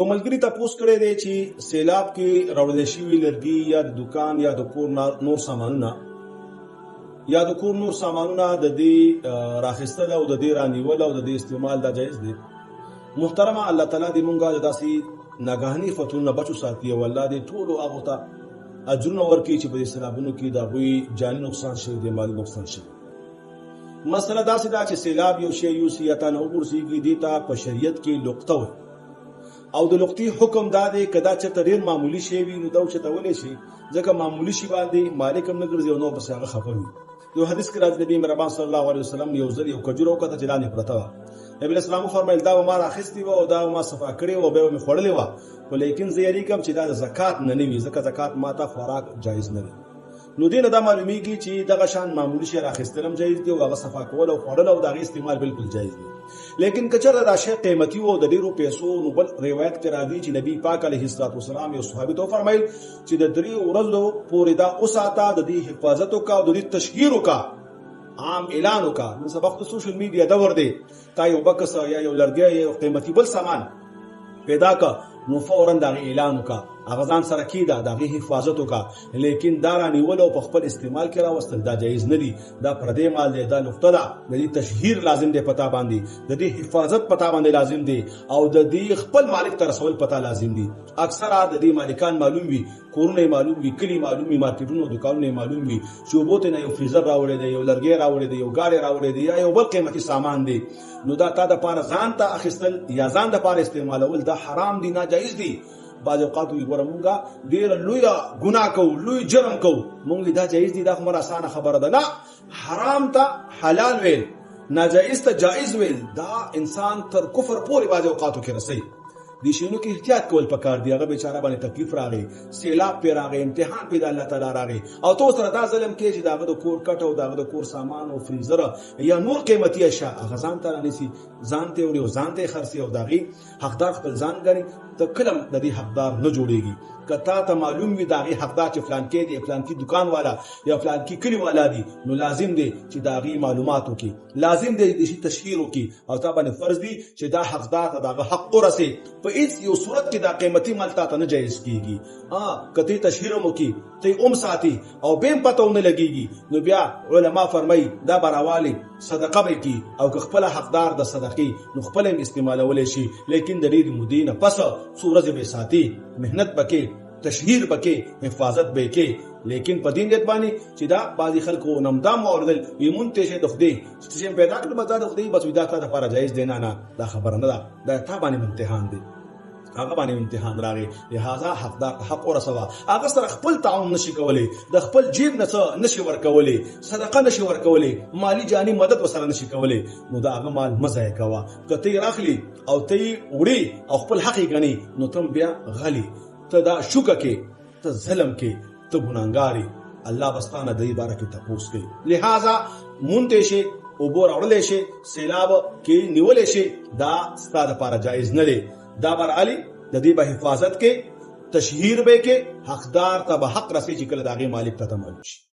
یو ملګري تپوس کړی دی چې سیلاب کې راوړل شوي لرګي یا د دکان یا د کور نور سامانونه د دې راخیستل او د دې رانیول او د دې استعمال دا جایز دی. محترمه الله تعالی دې مونږه داسې ناګهاني فتونو بچو ساتي او الله دې ټول هغه ته اجرونه ورکړي چې په دې سیلابونو کې دا وی جاني نقصان شي د مالی نقصان شي. مسله داسې دا چې سیلاب یو شی یو سیاته نه ورسیږي دي ته په شریعت کې لقطه وي او د لقطي حکم دا دی کدا چې ډیر معمولی شی وي نو دا چې تولې شي ځکه معمولی شی باندې مالک هم نه ګرځي نو بس هغه خفه وي. یو حدیث کې راځي نبی مهربان صلی الله علیه وسلم یو ځل یو کجورو کته جلانه پرته و نبی اسلام فرمایل دا ما راخستی و او دا ما صفا کړی او به مې خړلې و ولیکن زیری کوم چې دا زکات نه نیوي ځکه زکات ماته خوراک جایز نه دی. نو دین دا معلومیږي چې دغه شان معمولی شی راخستلم جایز دی او هغه صفا کول او خړل او دغه استعمال بالکل جایز دی. لیکن کچره دا شی قیمتي وو د ډیرو پیسو نو بل روایت کې راځي چې نبی پاک علیه الصلاه والسلام یو صحابي ته فرمایل چې د 3 ورځو پورې دا اوساته د دې حفاظت او د دې تشهیر او عام اعلان وکا. نو سبق د سوشل میډیا دور دی تا یو بکس یا یو لرګي یو قیمتي بل سامان پیدا کا نو فورا دا اعلان وکا هغه ځان سره کیدا دا غي حفاظت وکا. لیکن دا رانیول او په خپل استعمال کې راوستل دا جایز نه دي. دا پردې مال دی دا نقطه ده د دې تشهیر لازم دی پتا باندې د دې حفاظت پتا باندې لازم دی او د دې خپل مالک تر رسول پتا لازم دی. اکثر د دې مالکان معلوم وي کورونه معلوم وي کلی معلوم وي مارکیټونو دکانونه معلوم وي چې بوته نه یو فریزر راوړی دی یو لرګي راوړی دی یو گاډي راوړی دی یا یو بل قیمتي سامان دی نو دا تا د پاره ځان ته اخیستل یا ځان د پاره استعمالول دا حرام دي ناجایز دي. بعض اوقات وی ګورمږه ډیر لوی ګناه کوو لوی جرم کوو مونږ دا جایز دي دا خبره اسانه خبره ده نه. حرام ته حلال ویل ناجایز ته جایز ویل دا انسان تر کفر پورې بعض اوقاتو کې رسي. دي شنو کې احتیاط کول پکار دی. هغه بیچاره باندې تکلیف راغی سیلاب پی راغی امتحان پی د الله تعالی راغی او تو سره دا ظلم کې چې داغه د کور کټ او داغه د کور سامان او فریزر یا نور قیمتي اشیاء هغه ځان ته رانیسي ځان ته وړي او ځان ته خرسي او داغي حقدار خپل ځان غني ته کلم د دې حقدار نه جوړيږي. کته ته معلوم وي داغي حقدار چې فلان کې دی فلان کې دکان والا یا فلان کې کلی والا دی نو لازم دی چې داغي معلوماتو کې لازم دی د شي تشهیر کې او تا باندې فرض دی چې دا حقدار داغه حق ورسي په هیڅ یو صورت کې دا قیمتي مال ته نه جایز کیږي. کته تشهیر مو کې ته ساتي او بیم پتهونه لګيږي نو بیا علما فرمای دا براوالي صدقه به کی او خپل حقدار د صدقې نو خپل استعمالول شي. لیکن د دې مدینه پس سورج به ساتي مهنت بکې تشهیر بکې حفاظت بکې. لیکن په دین دې باندې چې دا بعضی خلکو نمدام اوردل یمونته شه د خدای چې پیدا کړ بازار خدای بس ودا ته لپاره جایز دی نه دا خبره نه ده دا تا باندې امتحان دی هغه باندې امتحان راغی. لہذا حقدار حق ورسوا هغه سره خپل تعاون نشي کولای د خپل جیب نه نشي ورکولای صدقه نشي ورکولای مالی جانی مدد وسره نشي کولای نو دا هغه مال مزه کوا کته راخلی او ته وړي او خپل حق غني نو تم بیا غلی ته دا شوکه کې ته ظلم کې ته ګناګاری الله بستانه د عبارت تپوس کوي. لہذا مونته شي او بور اورلې شي سیلاب کې نیولې شي دا ستاسو لپاره جایز نه دی. دا بر علی د دې به حفاظت کې تشهیر به کې حقدار ته به حق رسي چې کله داغه مالک ته معلوم شي.